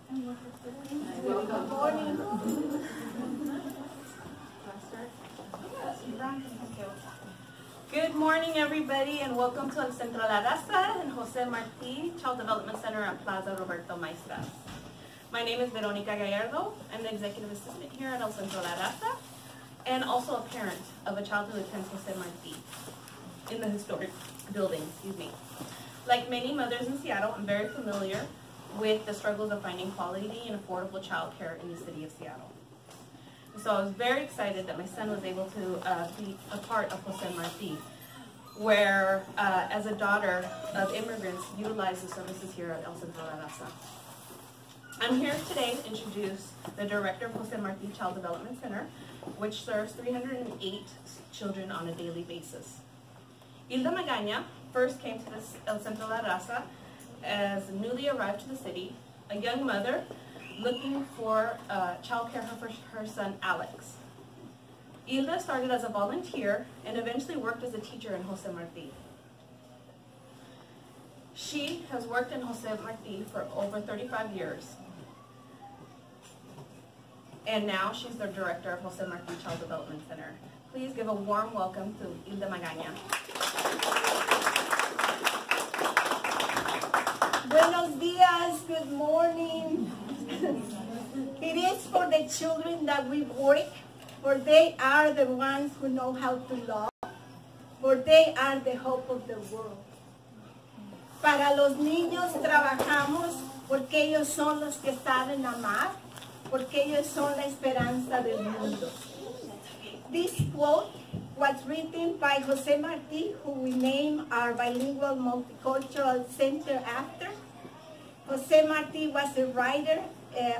Good morning. Good morning, everybody, and welcome to El Centro La Raza and Jose Marti Child Development Center at Plaza Roberto Maestras. My name is Veronica Gallardo. I'm the executive assistant here at El Centro La Raza, and also a parent of a child who attends Jose Marti in the historic building, Like many mothers in Seattle, I'm very familiar with the struggles of finding quality and affordable child care in the city of Seattle. So I was very excited that my son was able to be a part of Jose Marti, where as a daughter of immigrants, utilize the services here at El Centro La Raza. I'm here today to introduce the director of Jose Marti Child Development Center, which serves 308 children on a daily basis. Hilda Magaña first came to this El Centro La Raza as newly arrived to the city, a young mother looking for child care for her son Alex. Hilda started as a volunteer and eventually worked as a teacher in Jose Marti. She has worked in Jose Marti for over 35 years. And now she's the director of Jose Marti Child Development Center. Please give a warm welcome to Hilda Magaña. Buenos dias, good morning. It is for the children that we work, for they are the ones who know how to love, for they are the hope of the world. Para los niños trabajamos porque ellos son los que saben amar, porque ellos son la esperanza del mundo. This quote was written by Jose Marti, who we name our bilingual multicultural center after. Jose Marti was a writer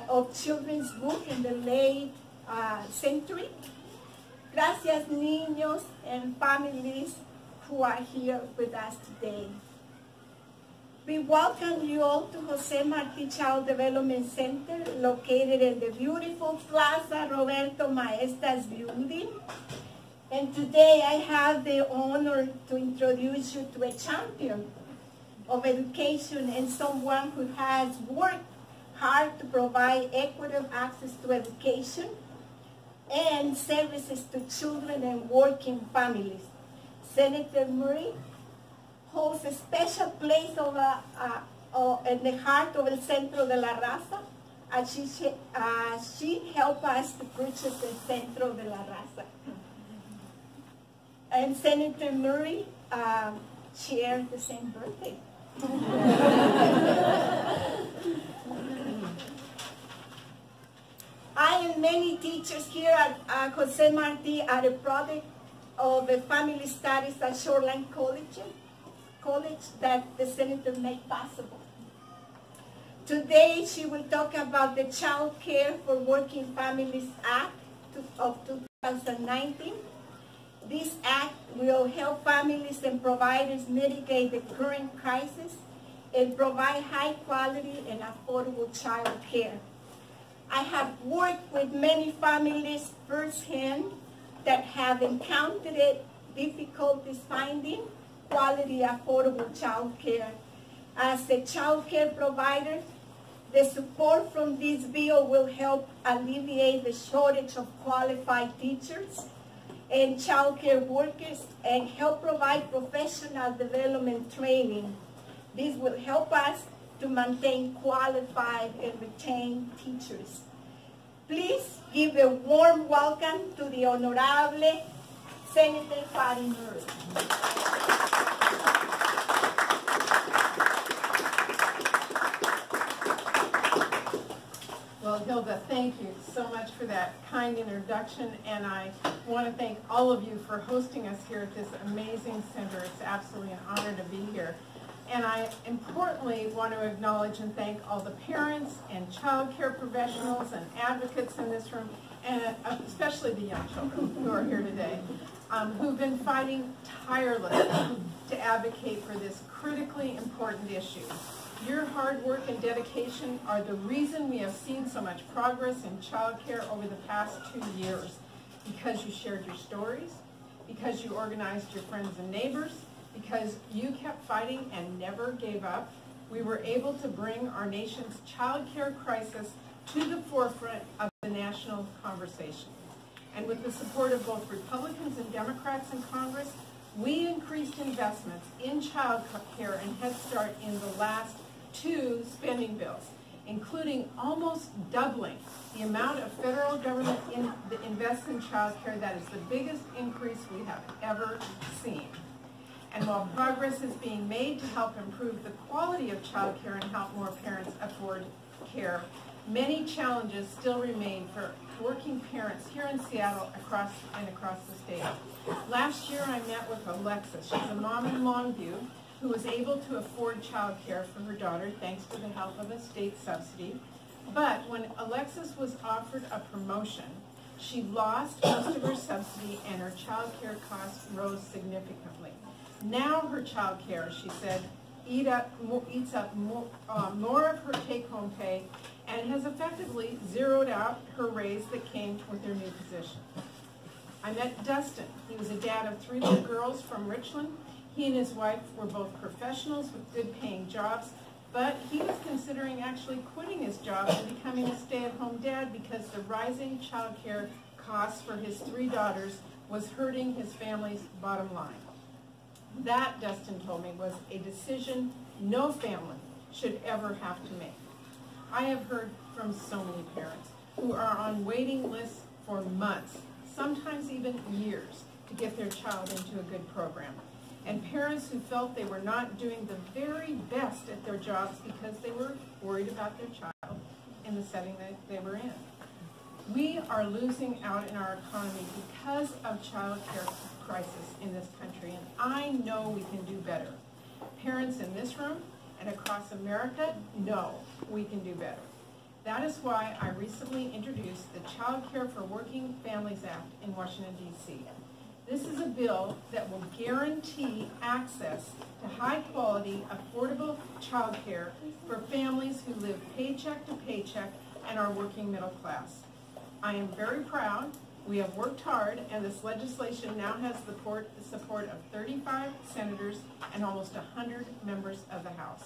of children's books in the late century. Gracias, niños and families who are here with us today. We welcome you all to Jose Marti Child Development Center, located in the beautiful Plaza Roberto Maestras building. And today I have the honor to introduce you to a champion of education and someone who has worked hard to provide equitable access to education and services to children and working families. Senator Murray holds a special place in the heart of El Centro de la Raza, as she helped us to purchase El Centro de la Raza. And Senator Murray shared the same birthday. I and many teachers here at Jose Marti are a product of the family studies at Shoreline College that the senator made possible. Today she will talk about the Child Care for Working Families Act of 2019. This act will help families and providers mitigate the current crisis and provide high quality and affordable child care. I have worked with many families firsthand that have encountered difficulties finding quality, affordable child care. As a child care provider, the support from this bill will help alleviate the shortage of qualified teachers and child care workers and help provide professional development training. This will help us to maintain qualified and retained teachers. Please give a warm welcome to the Honorable Senator Patty Murray. Well, Hilda, thank you so much for that kind introduction, and I want to thank all of you for hosting us here at this amazing center. It's absolutely an honor to be here. And I importantly want to acknowledge and thank all the parents and child care professionals and advocates in this room, and especially the young children who are here today, who've been fighting tirelessly to advocate for this critically important issue. Your hard work and dedication are the reason we have seen so much progress in child care over the past 2 years, because you shared your stories, because you organized your friends and neighbors, because you kept fighting and never gave up, we were able to bring our nation's child care crisis to the forefront of the national conversation. And with the support of both Republicans and Democrats in Congress, we increased investments in child care and Head Start in the last 2 spending bills, including almost doubling the amount of federal government invests in child care. That is the biggest increase we have ever seen. And while progress is being made to help improve the quality of child care and help more parents afford care, many challenges still remain for working parents here in Seattle across the state. Last year I met with Alexis. She's a mom in Longview who was able to afford child care for her daughter thanks to the help of a state subsidy. But when Alexis was offered a promotion, she lost most of her subsidy and her child care costs rose significantly. Now her child care, she said, eats up more of her take-home pay and has effectively zeroed out her raise that came with her new position. I met Dustin. He was a dad of 3 little girls from Richland. He and his wife were both professionals with good-paying jobs, but he was considering actually quitting his job and becoming a stay-at-home dad because the rising child care costs for his 3 daughters was hurting his family's bottom line. That, Dustin told me, was a decision no family should ever have to make. I have heard from so many parents who are on waiting lists for months, sometimes even years, to get their child into a good program. And parents who felt they were not doing the very best at their jobs because they were worried about their child in the setting that they were in. We are losing out in our economy because of child care crisis in this country, and I know we can do better. Parents in this room and across America know we can do better. That is why I recently introduced the Child Care for Working Families Act in Washington, D.C. This is a bill that will guarantee access to high-quality, affordable child care for families who live paycheck to paycheck and are working middle class. I am very proud. We have worked hard, and this legislation now has the support of 35 senators and almost 100 members of the House,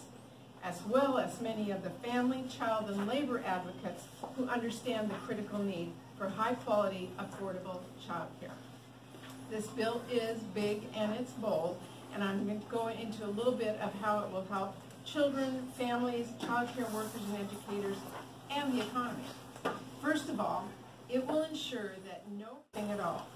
as well as many of the family, child, and labor advocates who understand the critical need for high-quality, affordable child care. This bill is big and it's bold, and I'm going to go into a little bit of how it will help children, families, child care workers and educators, and the economy. First of all, it will ensure that no thing at all.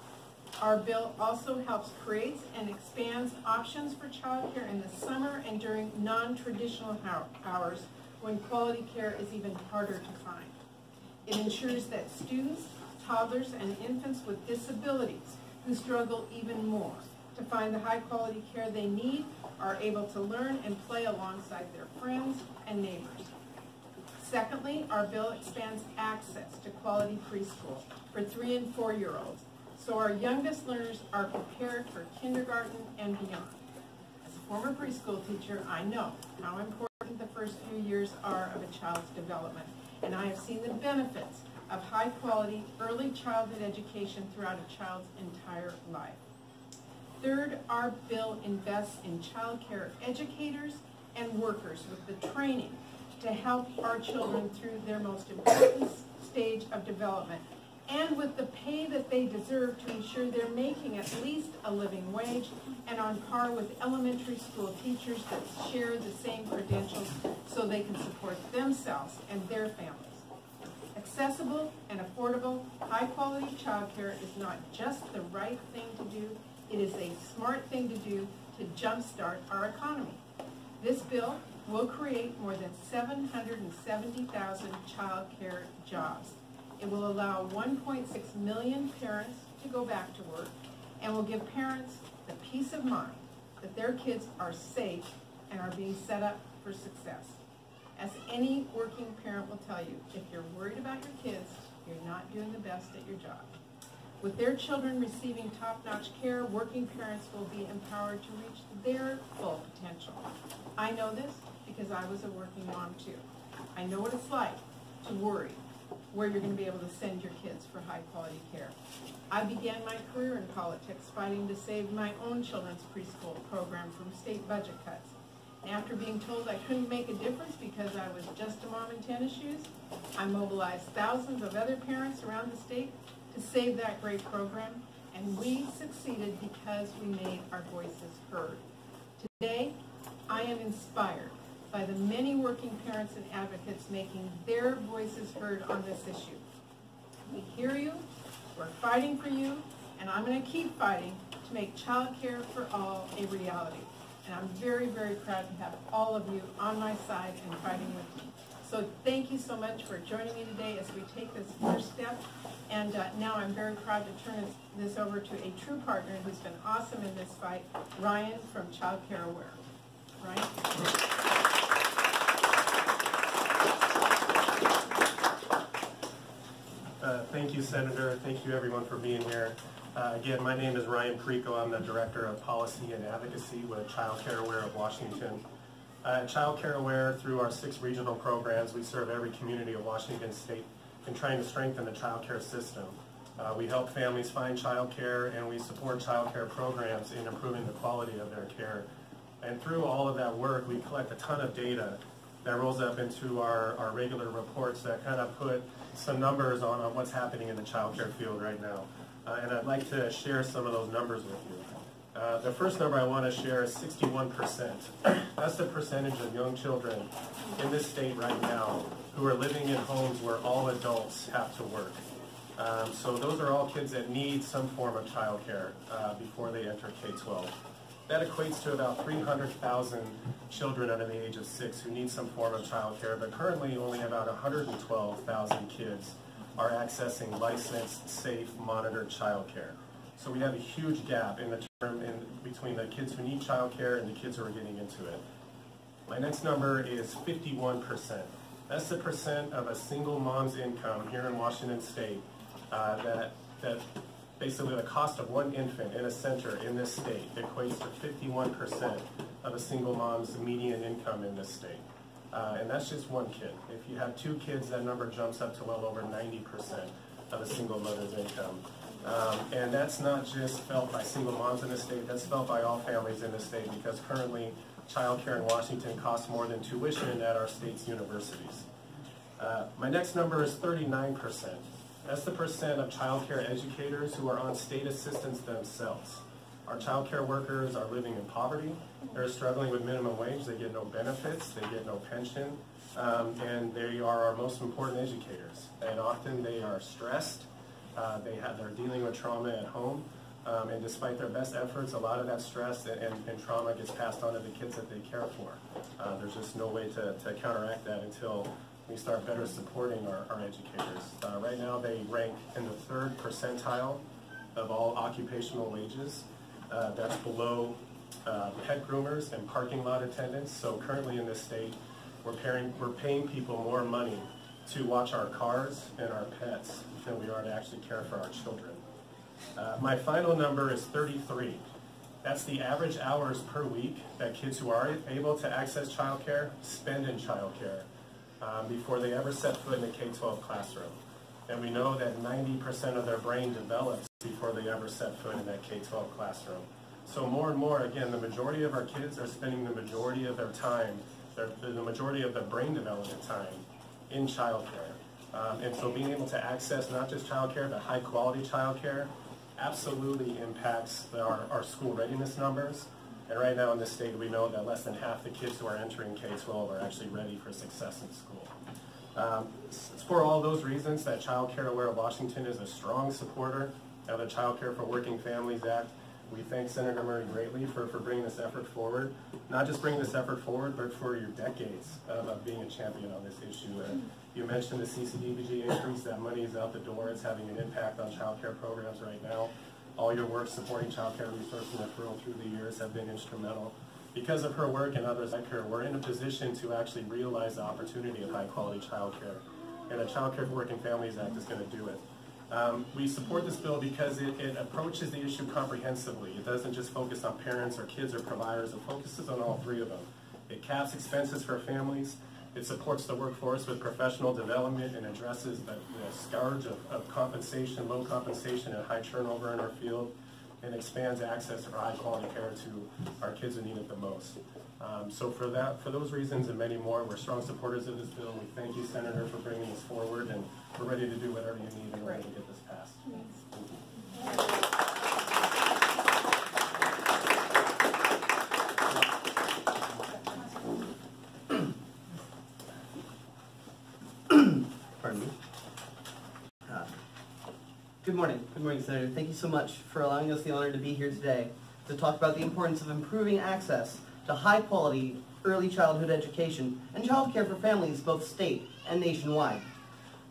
Our bill also helps create and expands options for child care in the summer and during non-traditional hours when quality care is even harder to find. It ensures that students, toddlers, and infants with disabilities who struggle even more to find the high-quality care they need are able to learn and play alongside their friends and neighbors. Secondly, our bill expands access to quality preschool for 3- and 4-year-olds, so our youngest learners are prepared for kindergarten and beyond. As a former preschool teacher, I know how important the first few years are of a child's development, and I have seen the benefits of high-quality early childhood education throughout a child's entire life. Third, our bill invests in child care educators and workers with the training to help our children through their most important stage of development, and with the pay that they deserve to ensure they're making at least a living wage and on par with elementary school teachers that share the same credentials so they can support themselves and their families. Accessible and affordable, high-quality child care is not just the right thing to do, it is a smart thing to do to jumpstart our economy. This bill will create more than 770,000 child care jobs. It will allow 1.6 million parents to go back to work and will give parents the peace of mind that their kids are safe and are being set up for success. As any working parent will tell you, if you're worried about your kids, you're not doing the best at your job. With their children receiving top-notch care, working parents will be empowered to reach their full potential. I know this because I was a working mom too. I know what it's like to worry where you're going to be able to send your kids for high-quality care. I began my career in politics fighting to save my own children's preschool program from state budget cuts. After being told I couldn't make a difference because I was just a mom in tennis shoes, I mobilized thousands of other parents around the state to save that great program, and we succeeded because we made our voices heard. Today, I am inspired by the many working parents and advocates making their voices heard on this issue. We hear you, we're fighting for you, and I'm going to keep fighting to make child care for all a reality. And I'm very, very proud to have all of you on my side and fighting with me. So thank you so much for joining me today as we take this first step. And now I'm very proud to turn this over to a true partner who's been awesome in this fight, Ryan from Child Care Aware. Ryan? Thank you, Senator. Thank you, everyone, for being here. Again, my name is Ryan Perico. I'm the Director of Policy and Advocacy with Child Care Aware of Washington. At Child Care Aware, through our 6 regional programs, we serve every community of Washington State in trying to strengthen the child care system. We help families find child care, and we support child care programs in improving the quality of their care. And through all of that work, we collect a ton of data that rolls up into our regular reports that kind of put some numbers on what's happening in the child care field right now. And I'd like to share some of those numbers with you. The first number I want to share is 61%. That's the percentage of young children in this state right now who are living in homes where all adults have to work. So those are all kids that need some form of child care before they enter K-12. That equates to about 300,000 children under the age of 6 who need some form of child care, but currently only about 112,000 kids are accessing licensed, safe, monitored child care. So we have a huge gap in the term between the kids who need child care and the kids who are getting into it. My next number is 51%. That's the percent of a single mom's income here in Washington State that basically the cost of one infant in a center in this state equates to 51% of a single mom's median income in this state. And that's just one kid. If you have 2 kids, that number jumps up to well over 90% of a single mother's income. And that's not just felt by single moms in the state, that's felt by all families in the state, because currently child care in Washington costs more than tuition at our state's universities. My next number is 39%. That's the percent of child care educators who are on state assistance themselves. Our child care workers are living in poverty. They're struggling with minimum wage. They get no benefits. They get no pension. And they are our most important educators. And often they are stressed. They're dealing with trauma at home. And despite their best efforts, a lot of that stress and trauma gets passed on to the kids that they care for. There's just no way to counteract that until we start better supporting our educators. Right now they rank in the 3rd percentile of all occupational wages. That's below pet groomers and parking lot attendants. So currently in this state, we're paying people more money to watch our cars and our pets than we are to actually care for our children. My final number is 33. That's the average hours per week that kids who are able to access child care spend in child care before they ever set foot in a K-12 classroom. And we know that 90% of their brain develops before they ever set foot in that K-12 classroom. So more and more, again, the majority of our kids are spending the majority of their time, the majority of their brain development time in child care. And so being able to access not just child care, but high quality child care absolutely impacts our school readiness numbers. And right now in this state, we know that less than half the kids who are entering K-12 are actually ready for success in school. It's for all those reasons that Child Care Aware of Washington is a strong supporter of the Child Care for Working Families Act. We thank Senator Murray greatly for bringing this effort forward. Not just bringing this effort forward, but for your decades of being a champion on this issue. You mentioned the CCDBG increase. That money is out the door. It's having an impact on child care programs right now. All your work supporting child care resource and referral through the years have been instrumental. Because of her work and others like her, we're in a position to actually realize the opportunity of high-quality child care. And the Child Care for Working Families Act is going to do it. We support this bill because it approaches the issue comprehensively. It doesn't just focus on parents or kids or providers. It focuses on all 3 of them. It caps expenses for families. It supports the workforce with professional development and addresses the scourge of compensation, low compensation, and high turnover in our field, and expands access for high-quality care to our kids who need it the most. So for those reasons and many more, we're strong supporters of this bill. We thank you, Senator, for bringing this forward, and we're ready to do whatever you need in order to get this passed. Pardon me. Good morning, Senator. Thank you so much for allowing us the honor to be here today to talk about the importance of improving access to high-quality early childhood education and childcare for families both state and nationwide.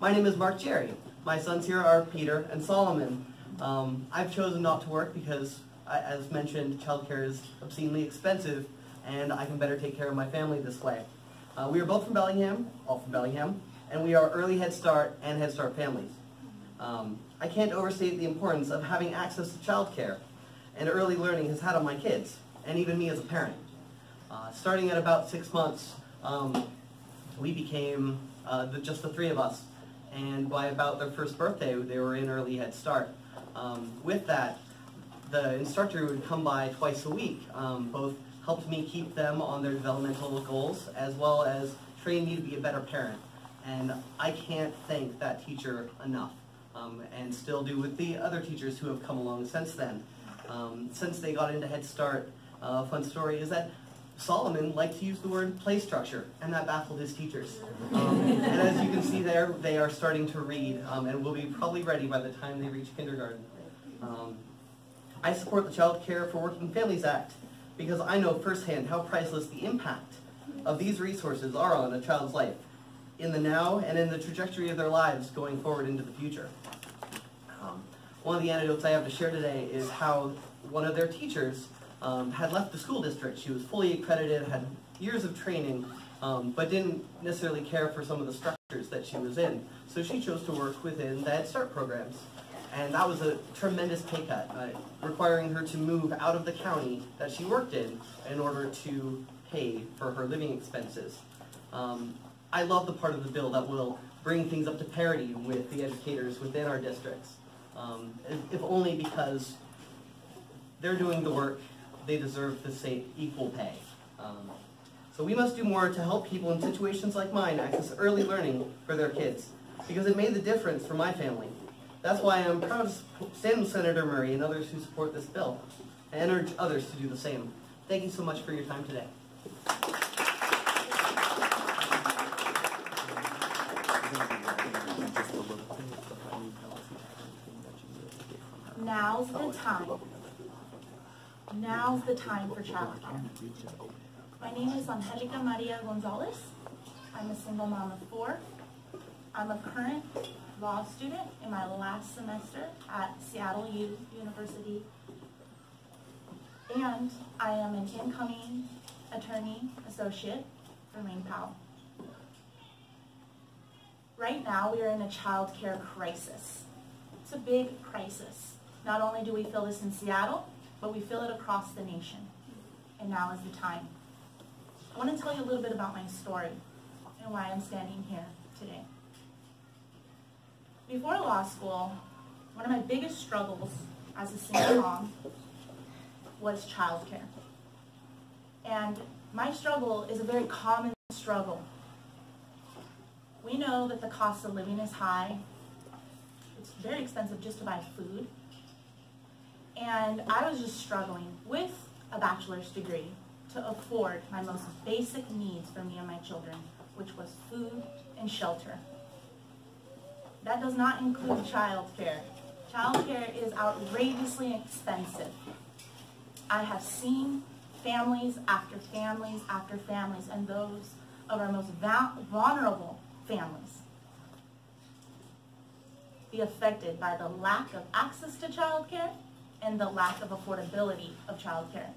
My name is Mark Jerry. My sons here are Peter and Solomon. I've chosen not to work because, as mentioned, childcare is obscenely expensive, and I can better take care of my family this way. We are both from Bellingham, all from Bellingham, and we are early Head Start and Head Start families. I can't overstate the importance of having access to childcare and early learning has had on my kids, and even me as a parent. Starting at about 6 months, we became just the three of us, and by about their first birthday, they were in early Head Start. With that, the instructor would come by twice a week, both helped me keep them on their developmental goals, as well as train me to be a better parent. And I can't thank that teacher enough, and still do with the other teachers who have come along since then. Since they got into Head Start, a fun story is that Solomon liked to use the word play structure, and that baffled his teachers. And as you can see there, they are starting to read, and will be probably ready by the time they reach kindergarten. I support the Child Care for Working Families Act because I know firsthand how priceless the impact of these resources are on a child's life, in the now and in the trajectory of their lives going forward into the future. One of the anecdotes I have to share today is how one of their teachers had left the school district. She was fully accredited, had years of training, but didn't necessarily care for some of the structures that she was in. So she chose to work within the Head Start programs. And that was a tremendous pay cut, requiring her to move out of the county that she worked in order to pay for her living expenses. I love the part of the bill that will bring things up to parity with the educators within our districts, if only because they're doing the work, they deserve the same equal pay. So we must do more to help people in situations like mine access early learning for their kids, because it made the difference for my family. That's why I'm proud to stand with Senator Murray and others who support this bill, and urge others to do the same. Thank you so much for your time today. Now's the time. Now's the time for childcare. My name is Angelica Maria Gonzalez. I'm a single mom of 4. I'm a current law student in my last semester at Seattle U University. And I am an incoming attorney associate for Maine Powell. Right now, we are in a childcare crisis. It's a big crisis. Not only do we feel this in Seattle, but we feel it across the nation. And now is the time. I want to tell you a little bit about my story and why I'm standing here today. Before law school, one of my biggest struggles as a single mom was childcare. And my struggle is a very common struggle. We know that the cost of living is high. It's very expensive just to buy food. And I was just struggling with a bachelor's degree to afford my most basic needs for me and my children, which was food and shelter. That does not include childcare. Childcare is outrageously expensive. I have seen families after families after families, and those of our most vulnerable families be affected by the lack of access to childcare and the lack of affordability of childcare.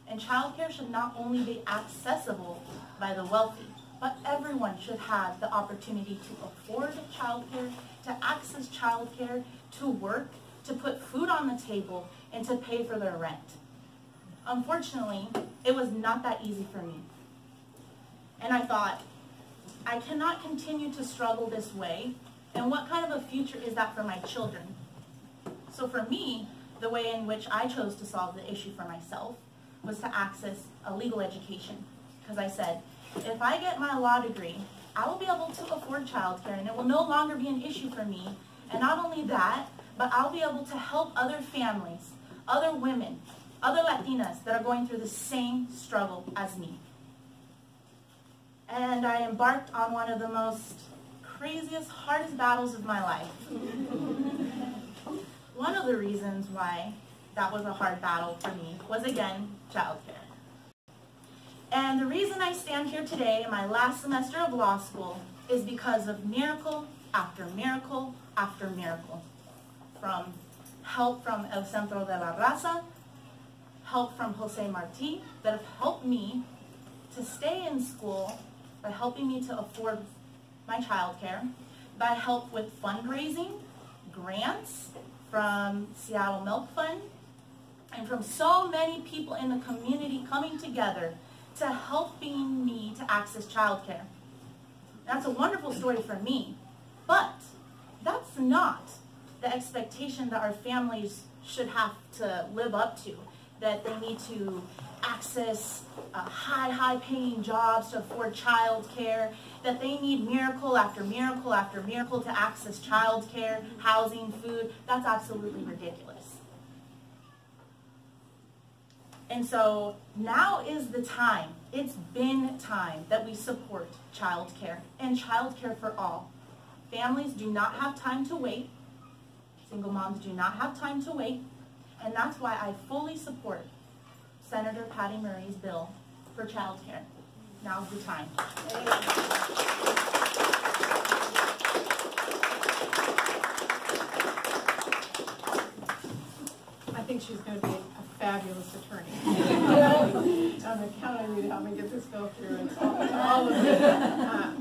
And childcare should not only be accessible by the wealthy, but everyone should have the opportunity to afford childcare, to access childcare, to work, to put food on the table, and to pay for their rent. Unfortunately, it was not that easy for me. And I thought, I cannot continue to struggle this way, and what kind of a future is that for my children? So for me, the way in which I chose to solve the issue for myself was to access a legal education. Because I said, if I get my law degree, I will be able to afford childcare and it will no longer be an issue for me. And not only that, but I'll be able to help other families, other women, other Latinas that are going through the same struggle as me. And I embarked on one of the most craziest, hardest battles of my life. One of the reasons why that was a hard battle for me was, again, childcare. And the reason I stand here today in my last semester of law school is because of miracle after miracle after miracle. From help from El Centro de la Raza, help from Jose Marti, that have helped me to stay in school by helping me to afford my childcare, by help with fundraising, grants from Seattle Milk Fund, and from so many people in the community coming together to helping me to access childcare. That's a wonderful story for me, but that's not the expectation that our families should have to live up to, that they need to access high-paying jobs to afford childcare, that they need miracle after miracle after miracle to access childcare, housing, food. That's absolutely ridiculous. And so now is the time, it's been time that we support childcare and childcare for all. Families do not have time to wait. Single moms do not have time to wait. And that's why I fully support Senator Patty Murray's bill for childcare. Now's the time. I think she's going to be a fabulous attorney. I'm counting on you to help me get this bill through, and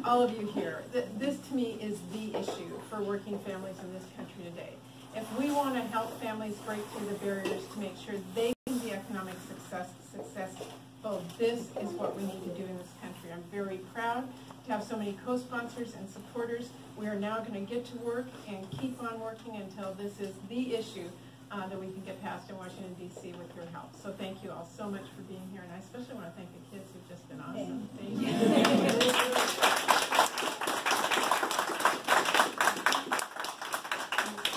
all of you here. This to me is the issue for working families in this country today. If we want to help families break through the barriers to make sure they can be economic successful, this is what we need to do in this country. I'm very proud to have so many co-sponsors and supporters. We are now going to get to work and keep on working until this is the issue that we can get passed in Washington, D.C. with your help. So thank you all so much for being here, and I especially want to thank the kids who've just been awesome. Thank you.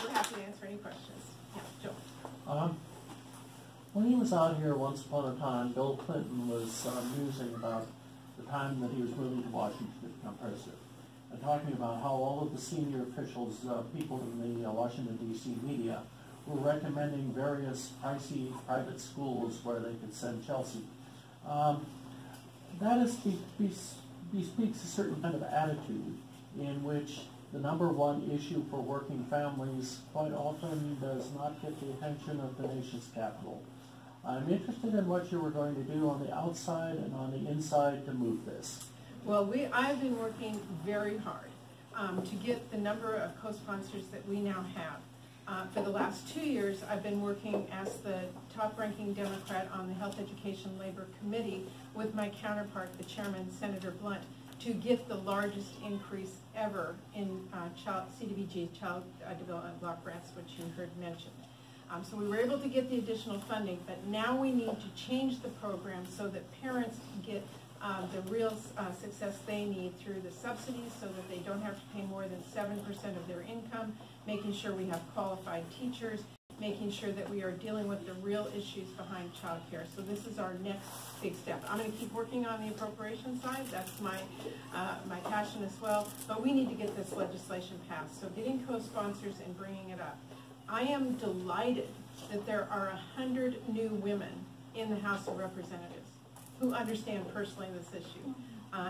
We're happy to answer any questions. Yeah, Joe. When he was out here once upon a time, Bill Clinton was musing about the time that he was moving to Washington to become president, and talking about how all of the senior officials, people in the Washington, D.C. media, were recommending various pricey private schools where they could send Chelsea. That bespeaks a certain kind of attitude in which the number one issue for working families quite often does not get the attention of the nation's capital. I'm interested in what you were going to do on the outside and on the inside to move this. Well, I've been working very hard to get the number of co-sponsors that we now have. For the last 2 years, I've been working as the top-ranking Democrat on the Health Education Labor Committee with my counterpart, the chairman, Senator Blunt, to get the largest increase ever in CDBG, Child Development Block Grants, which you heard mentioned. So we were able to get the additional funding, but now we need to change the program so that parents get the real success they need through the subsidies, so that they don't have to pay more than 7% of their income, making sure we have qualified teachers, making sure that we are dealing with the real issues behind child care. So this is our next big step. I'm going to keep working on the appropriation side. That's my passion as well. But we need to get this legislation passed. So getting co-sponsors and bringing it up. I am delighted that there are 100 new women in the House of Representatives who understand personally this issue.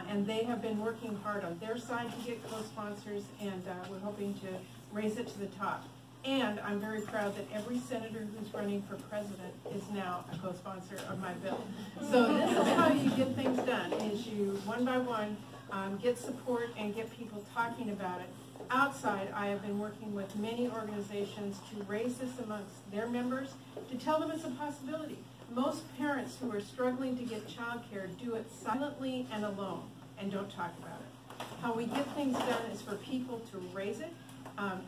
And they have been working hard on their side to get co-sponsors, and we're hoping to raise it to the top. And I'm very proud that every senator who's running for president is now a co-sponsor of my bill. So this is how you get things done, is you, one by one, get support and get people talking about it. Outside, I have been working with many organizations to raise this amongst their members, to tell them it's a possibility. Most parents who are struggling to get child care do it silently and alone and don't talk about it. How we get things done is for people to raise it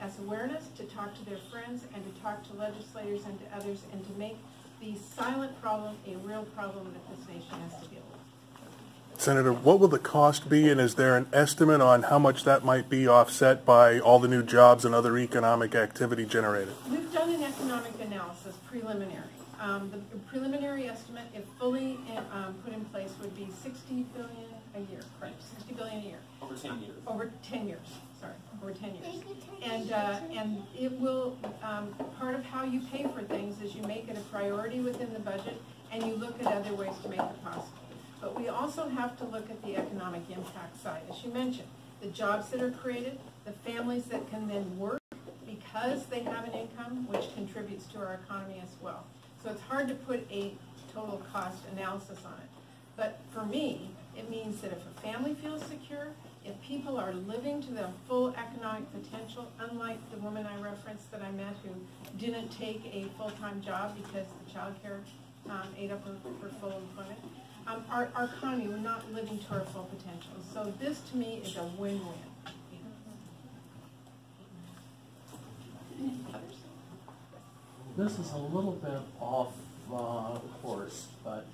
as awareness, to talk to their friends, and to talk to legislators and to others, and to make the silent problem a real problem that this nation has to deal with. Senator, what will the cost be, and is there an estimate on how much that might be offset by all the new jobs and other economic activity generated? We've done an economic analysis, preliminary. The preliminary estimate, if fully put in place, would be $60 billion a year, correct? $60 billion a year. Over 10 years. Over 10 years, sorry, over 10 years. And it will, part of how you pay for things is you make it a priority within the budget and you look at other ways to make it possible. But we also have to look at the economic impact side. As you mentioned, the jobs that are created, the families that can then work because they have an income, which contributes to our economy as well. So it's hard to put a total cost analysis on it. But for me, it means that if a family feels secure, if people are living to their full economic potential, unlike the woman I referenced that I met who didn't take a full-time job because the child care ate up her full employment, our economy, we're not living to our full potential. So this, to me, is a win-win. This is a little bit off course, but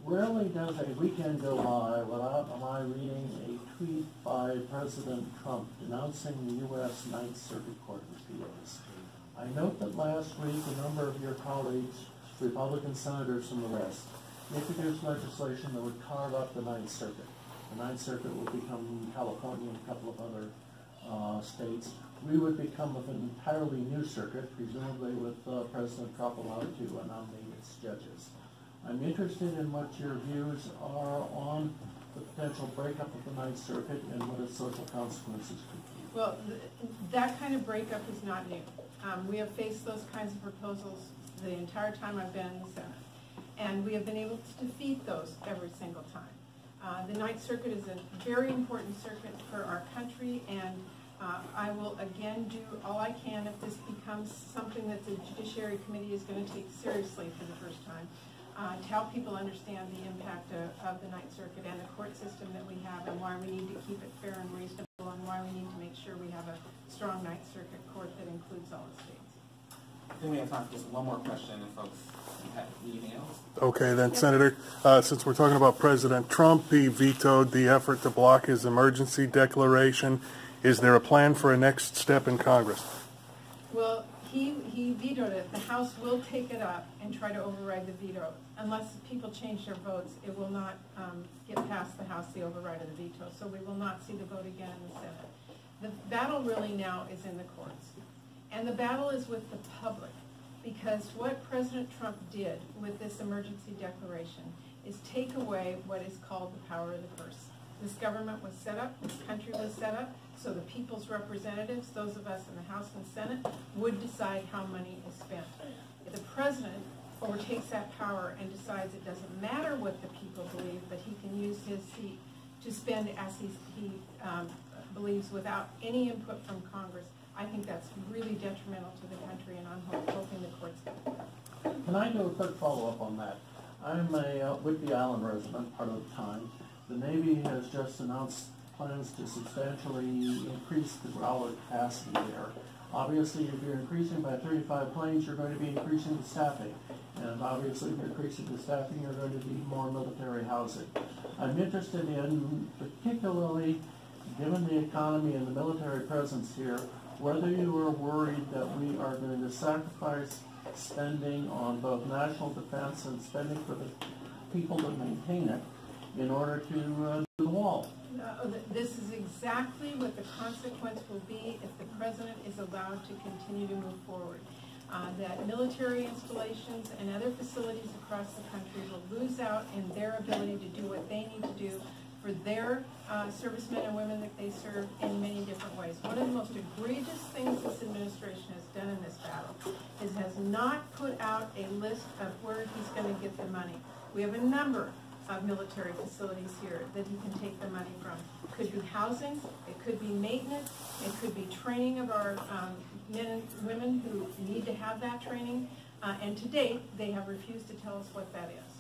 rarely does a weekend go by without my reading a tweet by President Trump denouncing the U.S. Ninth Circuit Court of Appeals. I note that last week a number of your colleagues, Republican senators from the West, introduced legislation that would carve up the Ninth Circuit. The Ninth Circuit will become California and a couple of other states. We would become an entirely new circuit, presumably with President Trump allowed to nominate its judges. I'm interested in what your views are on the potential breakup of the Ninth Circuit and what its social consequences could be. Well, that kind of breakup is not new. We have faced those kinds of proposals the entire time I've been in the Senate. And we have been able to defeat those every single time. The Ninth Circuit is a very important circuit for our country, and I will again do all I can if this becomes something that the Judiciary Committee is going to take seriously for the first time, to help people understand the impact of the Ninth Circuit and the court system that we have and why we need to keep it fair and reasonable and why we need to make sure we have a strong Ninth Circuit court that includes all the states. I think we have time for just one more question if folks have anything else. Okay, then, Senator, since we're talking about President Trump, he vetoed the effort to block his emergency declaration. Is there a plan for a next step in Congress? Well, he vetoed it. The House will take it up and try to override the veto. Unless people change their votes, it will not get past the House, the override of the veto. So we will not see the vote again in the Senate. The battle really now is in the courts. And the battle is with the public. Because what President Trump did with this emergency declaration is take away what is called the power of the purse. This government was set up, this country was set up, so the people's representatives, those of us in the House and Senate, would decide how money is spent. If the president overtakes that power and decides it doesn't matter what the people believe, but he can use his seat to spend as he believes without any input from Congress, I think that's really detrimental to the country, and I'm hoping the courts get it. Can I do a quick follow-up on that? I'm a Whidbey Island resident part of the time. The Navy has just announced plans to substantially increase the growler capacity there. Obviously, if you're increasing by 35 planes, you're going to be increasing the staffing. And obviously, if you're increasing the staffing, you're going to need more military housing. I'm interested in, particularly given the economy and the military presence here, whether you are worried that we are going to sacrifice spending on both national defense and spending for the people that maintain it in order to do the wall. This is exactly what the consequence will be if the president is allowed to continue to move forward. That military installations and other facilities across the country will lose out in their ability to do what they need to do for their servicemen and women that they serve in many different ways. One of the most egregious things this administration has done in this battle is has not put out a list of where he's going to get the money. We have a number of military facilities here that he can take the money from. It could be housing, it could be maintenance, it could be training of our men and women who need to have that training, and to date, they have refused to tell us what that is.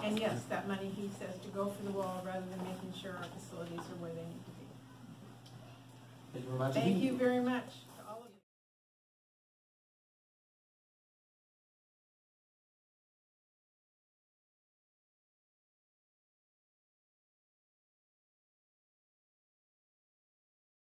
And yes, that money, he says, to go for the wall rather than making sure our facilities are where they need to be. Thank you very much. Thank you very much.